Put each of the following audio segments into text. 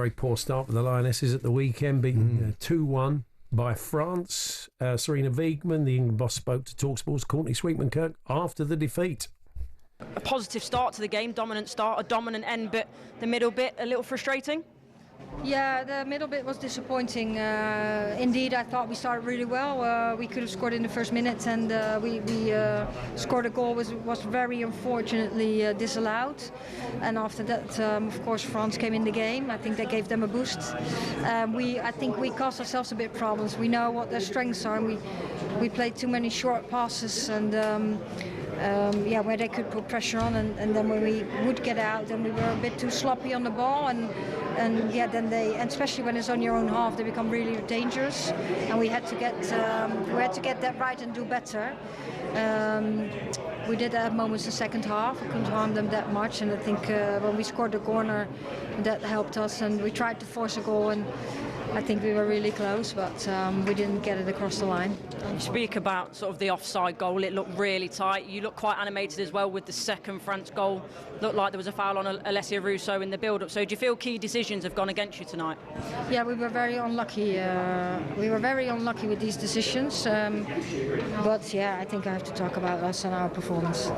very poor start for the Lionesses at the weekend, beaten 2-1 by France. Sarina Wiegman, the England boss, spoke to talkSPORT's Courtney Sweetman-Kirk after the defeat. A positive start to the game, dominant start, a dominant end, but the middle bit a little frustrating? Yeah, the middle bit was disappointing. Indeed, I thought we started really well. We could have scored in the first minute, and we scored a goal was very unfortunately disallowed. And after that, of course, France came in the game. I think they gave them a boost. I think we caused ourselves a bit problems. We know what their strengths are, and we played too many short passes, and where they could put pressure on, and then when we would get out, then we were a bit too sloppy on the ball, and then especially when it's on your own half, they become really dangerous, and we had to get that right and do better. We did have moments in the second half. We couldn't harm them that much, and I think when we scored the corner, that helped us, and we tried to force a goal, and I think we were really close, but we didn't get it across the line. You speak about sort of the offside goal. It looked really tight. You look quite animated as well with the second France goal. Looked like there was a foul on Alessia Russo in the build-up. So do you feel key decisions have gone against you tonight? Yeah, we were very unlucky. We were very unlucky with these decisions. But yeah, I think I have to talk about us and our performance.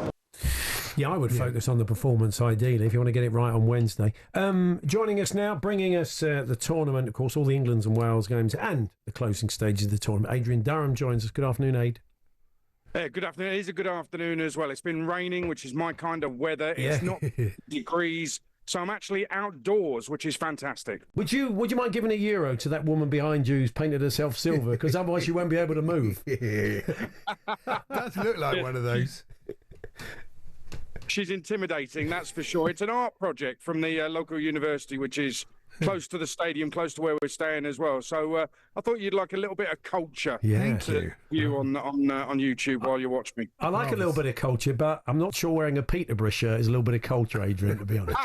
Yeah, I would focus on the performance ideally if you want to get it right on Wednesday. Joining us now, bringing us the tournament, of course, all the England's and Wales games and the closing stages of the tournament. Adrian Durham joins us. Good afternoon, Aid. Good afternoon. It is a good afternoon as well. It's been raining, which is my kind of weather. It's not degrees, so I'm actually outdoors, which is fantastic. Would you mind giving €1 to that woman behind you who's painted herself silver? Because otherwise you won't be able to move. Does look like one of those. She's intimidating, that's for sure. It's an art project from the local university, which is close to the stadium, close to where we're staying as well. So I thought you'd like a little bit of culture to view on YouTube while you watch me. I like a little bit of culture, but I'm not sure wearing a Peterborough shirt is a little bit of culture, Adrian, to be honest.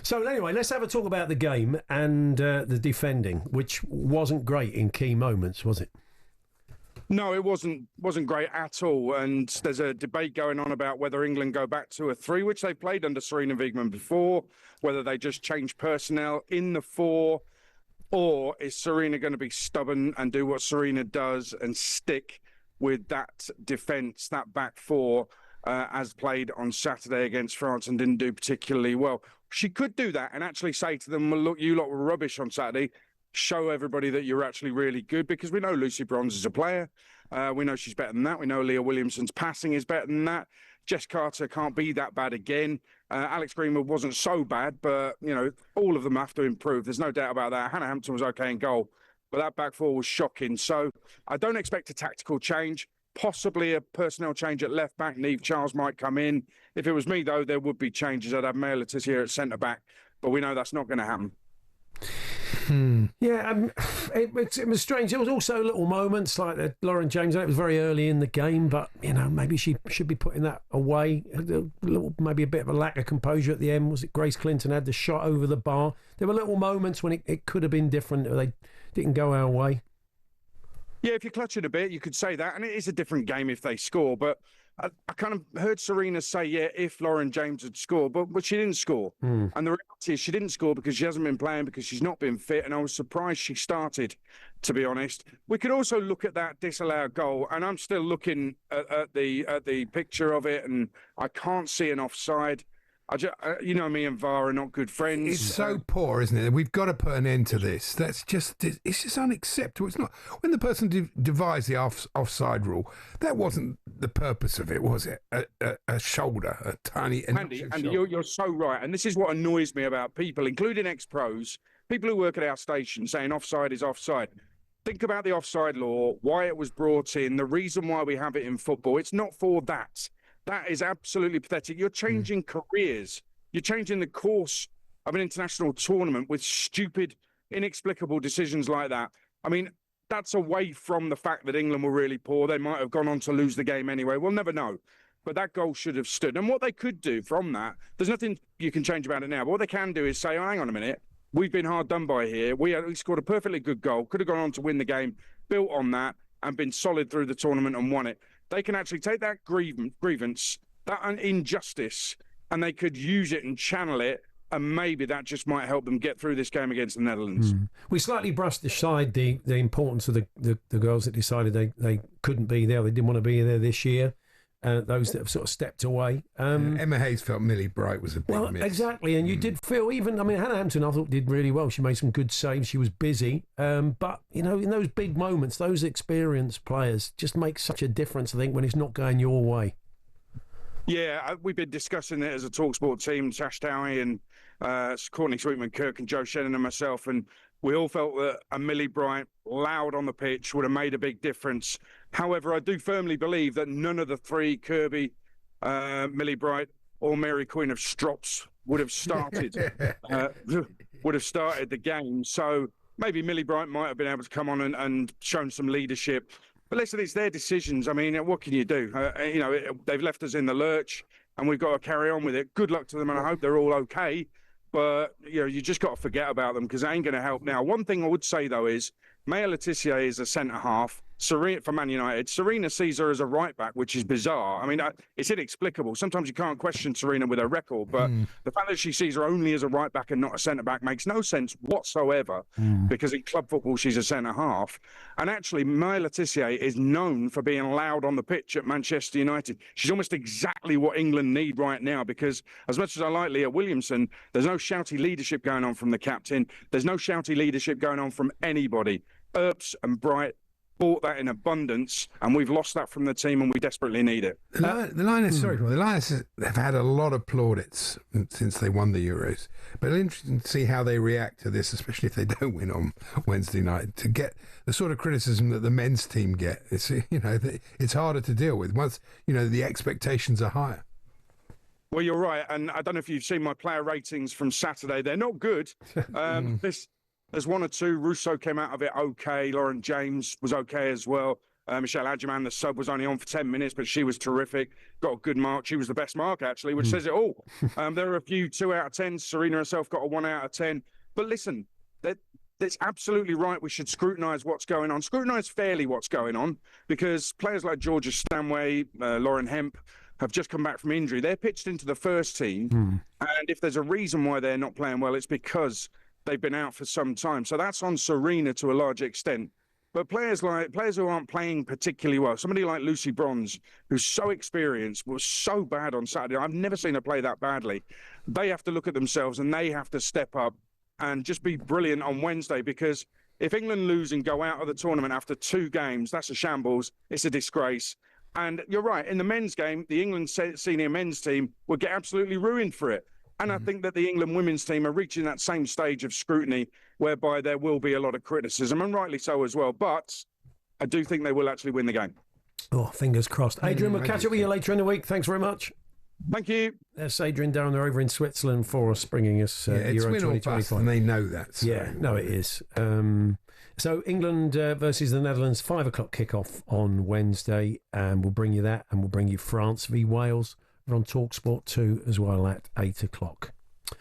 So anyway, let's have a talk about the game and the defending, which wasn't great in key moments, was it? No, it wasn't great at all, and there's a debate going on about whether England go back to a 3, which they played under Sarina Wiegman before, whether they just change personnel in the 4, or is Sarina going to be stubborn and do what Sarina does and stick with that defence, that back 4, as played on Saturday against France and didn't do particularly well. She could do that and actually say to them, well, look, you lot were rubbish on Saturday. Show everybody that you're actually really good, because we know Lucy Bronze is a player. We know she's better than that. We know Leah Williamson's passing is better than that. Jess Carter can't be that bad again. Alex Greenwood wasn't so bad, but, you know, all of them have to improve. There's no doubt about that. Hannah Hampton was okay in goal, but that back 4 was shocking. So I don't expect a tactical change, possibly a personnel change at left back. Niamh Charles might come in. If it was me, though, there would be changes. I'd have Maya Letizia at centre back, but we know that's not going to happen. Yeah, it was strange. There was also little moments like that. Lauren James, it was very early in the game, but you know, maybe she should be putting that away. Maybe a bit of a lack of composure at the end. Was it Grace Clinton had the shot over the bar? There were little moments when it could have been different. They didn't go our way. Yeah, if you clutch it a bit, you could say that, and it is a different game if they score. But I kind of heard Sarina say, yeah, if Lauren James had scored, but she didn't score. And the reality is she didn't score because she hasn't been playing, because she's not been fit, and I was surprised she started, to be honest. We could also look at that disallowed goal, and I'm still looking at the picture of it, and I can't see an offside. You know, me and VAR are not good friends. It's so poor, isn't it? We've got to put an end to this. It's just unacceptable. It's not. When the person devised the offside rule, that wasn't the purpose of it, was it? A shoulder, a tiny. Andy, you're so right. And this is what annoys me about people, including ex-pros, people who work at our station, saying offside is offside. Think about the offside law, why it was brought in, the reason why we have it in football. It's not for that. That is absolutely pathetic. You're changing careers. You're changing the course of an international tournament with stupid, inexplicable decisions like that. I mean, that's away from the fact that England were really poor. They might have gone on to lose the game anyway. We'll never know. But that goal should have stood. And what they could do from that, there's nothing you can change about it now. But what they can do is say, oh, hang on a minute. We've been hard done by here. We scored a perfectly good goal. Could have gone on to win the game, built on that, and been solid through the tournament and won it. They can actually take that grievance, that injustice, and they could use it and channel it and maybe that just might help them get through this game against the Netherlands. We slightly brushed aside the importance of the girls that decided they couldn't be there. They didn't want to be there this year. Those that have sort of stepped away. Emma Hayes felt Millie Bright was a big miss. Exactly, and you did feel Hannah Hampton, I thought, did really well. She made some good saves. She was busy, but in those big moments, those experienced players just make such a difference. I think when it's not going your way. Yeah, we've been discussing it as a talkSPORT team, Tash Dowie and Courtney Sweetman-Kirk and Joe Shannon and myself, and we all felt that a Millie Bright, loud on the pitch, would have made a big difference. However, I do firmly believe that none of the three, Kirby, Millie Bright or Mary Queen of Strops, would have started the game. So maybe Millie Bright might have been able to come on and shown some leadership. But listen, it's their decisions. I mean, what can you do? They've left us in the lurch, and we've got to carry on with it. Good luck to them, and I hope they're all okay. But, you just got to forget about them because it ain't going to help now. One thing I would say, though, is Maya Letitia is a centre-half. Sarina, for Man United, Sarina sees her as a right-back, which is bizarre. I mean, it's inexplicable. Sometimes you can't question Sarina with her record, but the fact that she sees her only as a right-back and not a centre-back makes no sense whatsoever because in club football, she's a centre-half. And actually, Maya Letitia is known for being loud on the pitch at Manchester United. She's almost exactly what England need right now because as much as I like Leah Williamson, there's no shouty leadership going on from the captain. There's no shouty leadership going on from anybody. Earps and Bright bought that in abundance, and we've lost that from the team, and we desperately need it. The Lionesses have had a lot of plaudits since they won the Euros, but it's interesting to see how they react to this, especially if they don't win on Wednesday night. To get the sort of criticism that the men's team get, it's harder to deal with once the expectations are higher. Well, you're right, and I don't know if you've seen my player ratings from Saturday. They're not good. There's one or two. Russo came out of it okay. Lauren James was okay as well. Michelle Adjiman, the sub, was only on for 10 minutes, but she was terrific. Got a good mark. She was the best mark, actually, which says it all. There are a few 2 out of 10s. Sarina herself got a 1 out of 10. But listen, that's absolutely right. We should scrutinise what's going on. Scrutinise fairly what's going on, because players like Georgia Stanway, Lauren Hemp, have just come back from injury. They're pitched into the first team. And if there's a reason why they're not playing well, it's because they've been out for some time. So that's on Sarina to a large extent. But players who aren't playing particularly well, somebody like Lucy Bronze, who's so experienced, was so bad on Saturday. I've never seen her play that badly. They have to look at themselves and they have to step up and just be brilliant on Wednesday, because if England lose and go out of the tournament after 2 games, that's a shambles. It's a disgrace. And you're right, in the men's game, the England senior men's team would get absolutely ruined for it. And I think that the England women's team are reaching that same stage of scrutiny whereby there will be a lot of criticism, and rightly so as well. But I do think they will actually win the game. Oh, fingers crossed. Adrian, we'll catch up with you later in the week. Thanks very much. Thank you. That's Adrian Durham. They're over in Switzerland for us, bringing us it's Euro win or 2025. bust, and they know that. So. Yeah, no, it is. So England versus the Netherlands, 5 o'clock kickoff on Wednesday, and we'll bring you that, and we'll bring you France v Wales. We're on talkSPORT 2 as well at 8 o'clock.